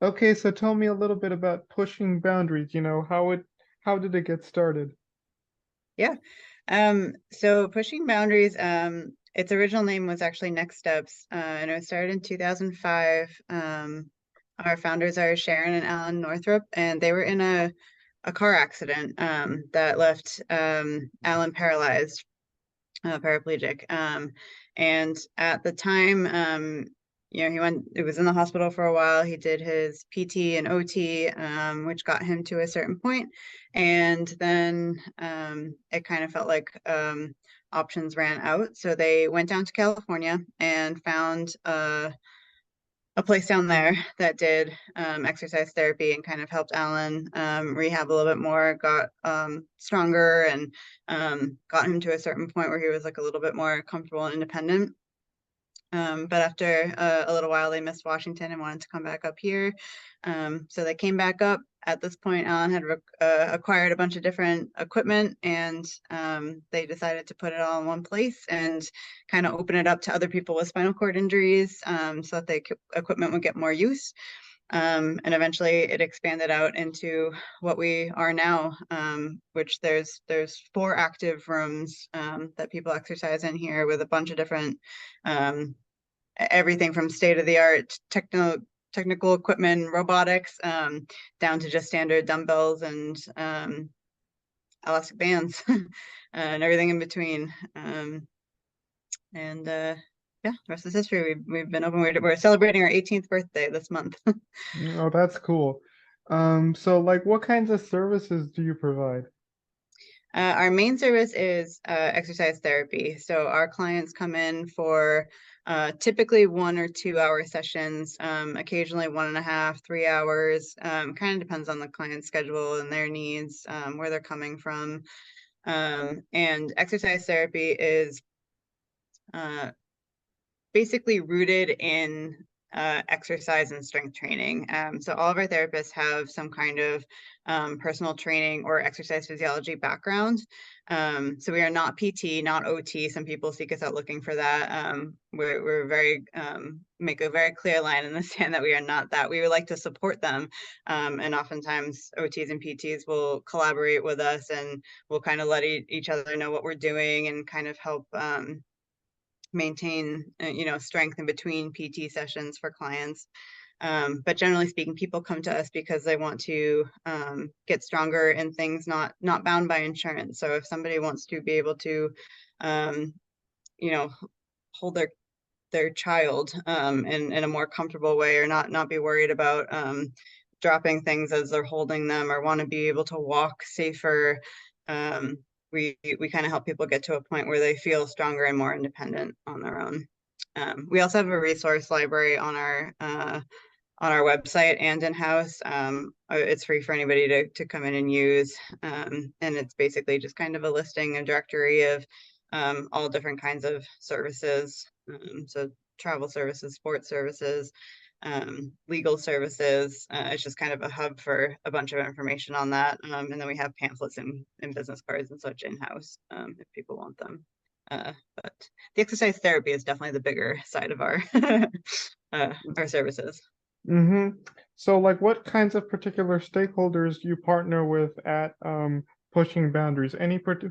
Okay, so tell me a little bit about pushing boundaries, how did it get started? Yeah. So Pushing Boundaries, its original name was actually Next Steps, and it was started in 2005. Our founders are Sharon and Alan Northrup, and they were in a car accident that left Alan paralyzed, paraplegic. And at the time, it was in the hospital for a while. He did his PT and OT, which got him to a certain point. And then it kind of felt like options ran out. So they went down to California and found a place down there that did exercise therapy and kind of helped Alan rehab a little bit more, got stronger and got him to a certain point where he was like a little bit more comfortable and independent. But after a little while, they missed Washington and wanted to come back up here. So they came back up. At this point, Alan had acquired a bunch of different equipment, and they decided to put it all in one place and kind of open it up to other people with spinal cord injuries, so that the equipment would get more use. And eventually, it expanded out into what we are now, which there's 4 active rooms that people exercise in here with a bunch of different everything from state of the art technical equipment, robotics, down to just standard dumbbells and elastic bands and everything in between. And Yeah, the rest is history. We've been open. We're celebrating our 18th birthday this month. Oh, that's cool. So like what kinds of services do you provide? Our main service is exercise therapy. So our clients come in for typically 1 or 2 hour sessions, occasionally 1.5, 3 hours. Kind of depends on the client's schedule and their needs, where they're coming from. And exercise therapy is uh, basically rooted in exercise and strength training. So all of our therapists have some kind of personal training or exercise physiology background. So we are not PT, not OT. Some people seek us out looking for that. We're very make a very clear line in the sand that we are not that. We would like to support them, and oftentimes OTs and PTs will collaborate with us, and we'll kind of let each other know what we're doing and kind of help maintain strength in between PT sessions for clients. But generally speaking, people come to us because they want to get stronger in things not bound by insurance. So if somebody wants to be able to um, you know hold their child in a more comfortable way, or not be worried about dropping things as they're holding them, or want to be able to walk safer, um, we kind of help people get to a point where they feel stronger and more independent on their own. We also have a resource library on our website and in-house. It's free for anybody to come in and use. And it's basically just kind of a listing, a directory of all different kinds of services. So travel services, sports services, legal services. It's just kind of a hub for a bunch of information on that. And then we have pamphlets and business cards and such in-house, if people want them. But the exercise therapy is definitely the bigger side of our services. Mm-hmm. So like what kinds of particular stakeholders do you partner with at Pushing Boundaries?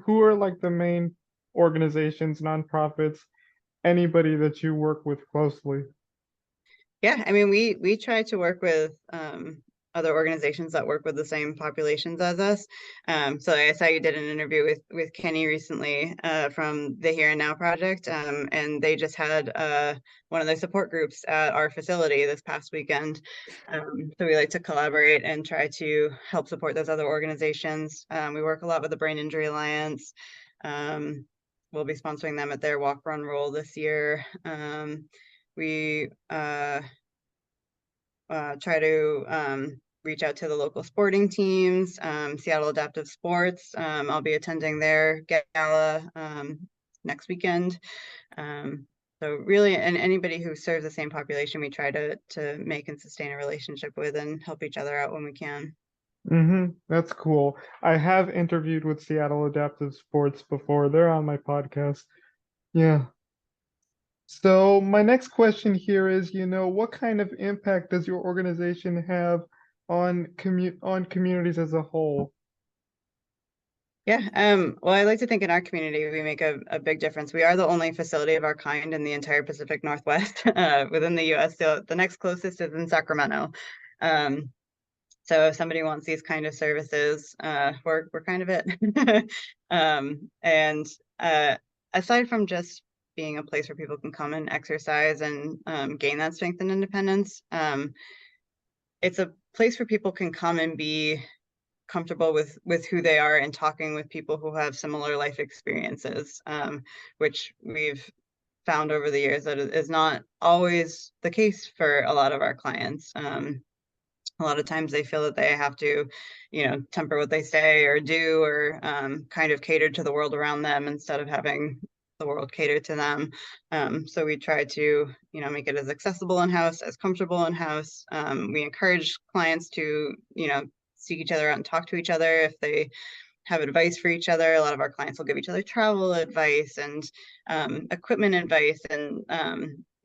Who are like the main organizations, nonprofits, anybody that you work with closely? Yeah, I mean, we try to work with other organizations that work with the same populations as us. So I saw you did an interview with Kenny recently from the Here and Now project, and they just had one of their support groups at our facility this past weekend. So we like to collaborate and try to help support those other organizations. We work a lot with the Brain Injury Alliance. Um, we'll be sponsoring them at their walk run roll this year. We try to reach out to the local sporting teams, Seattle Adaptive Sports. I'll be attending their gala next weekend. So really, and anybody who serves the same population, we try to make and sustain a relationship with and help each other out when we can. Mm-hmm. That's cool. I have interviewed with Seattle Adaptive Sports before. They're on my podcast. Yeah. So my next question here is, what kind of impact does your organization have on communities as a whole? Yeah, well, I like to think in our community we make a big difference. We are the only facility of our kind in the entire Pacific Northwest within the US. So the next closest is in Sacramento. Um, so if somebody wants these kind of services, we're kind of it. And aside from just being a place where people can come and exercise and gain that strength and independence, it's a place where people can come and be comfortable with who they are and talking with people who have similar life experiences, which we've found over the years that is not always the case for a lot of our clients. A lot of times they feel that they have to, temper what they say or do, or kind of cater to the world around them instead of having the world cater to them. So we try to, make it as accessible in house, as comfortable in house. We encourage clients to, seek each other out and talk to each other if they have advice for each other. A lot of our clients will give each other travel advice and equipment advice, and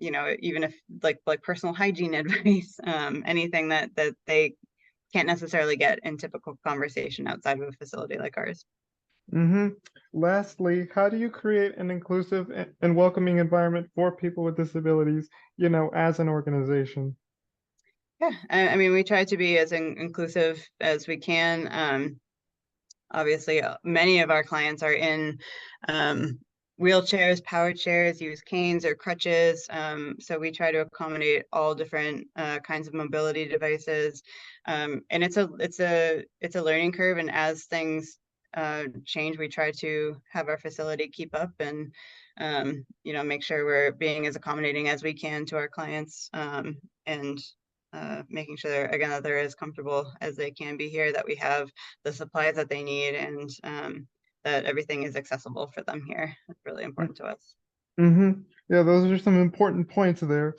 even if like personal hygiene advice, anything that they can't necessarily get in typical conversation outside of a facility like ours. Mm-hmm. Lastly, how do you create an inclusive and welcoming environment for people with disabilities, as an organization? Yeah, I mean, we try to be as inclusive as we can. Obviously, many of our clients are in wheelchairs, power chairs, use canes or crutches. So we try to accommodate all different kinds of mobility devices. And it's a learning curve. And as things change, we try to have our facility keep up and make sure we're being as accommodating as we can to our clients, and making sure again that they're as comfortable as they can be here, that we have the supplies that they need, and that everything is accessible for them here. It's really important to us. Mm-hmm. Yeah, those are some important points there.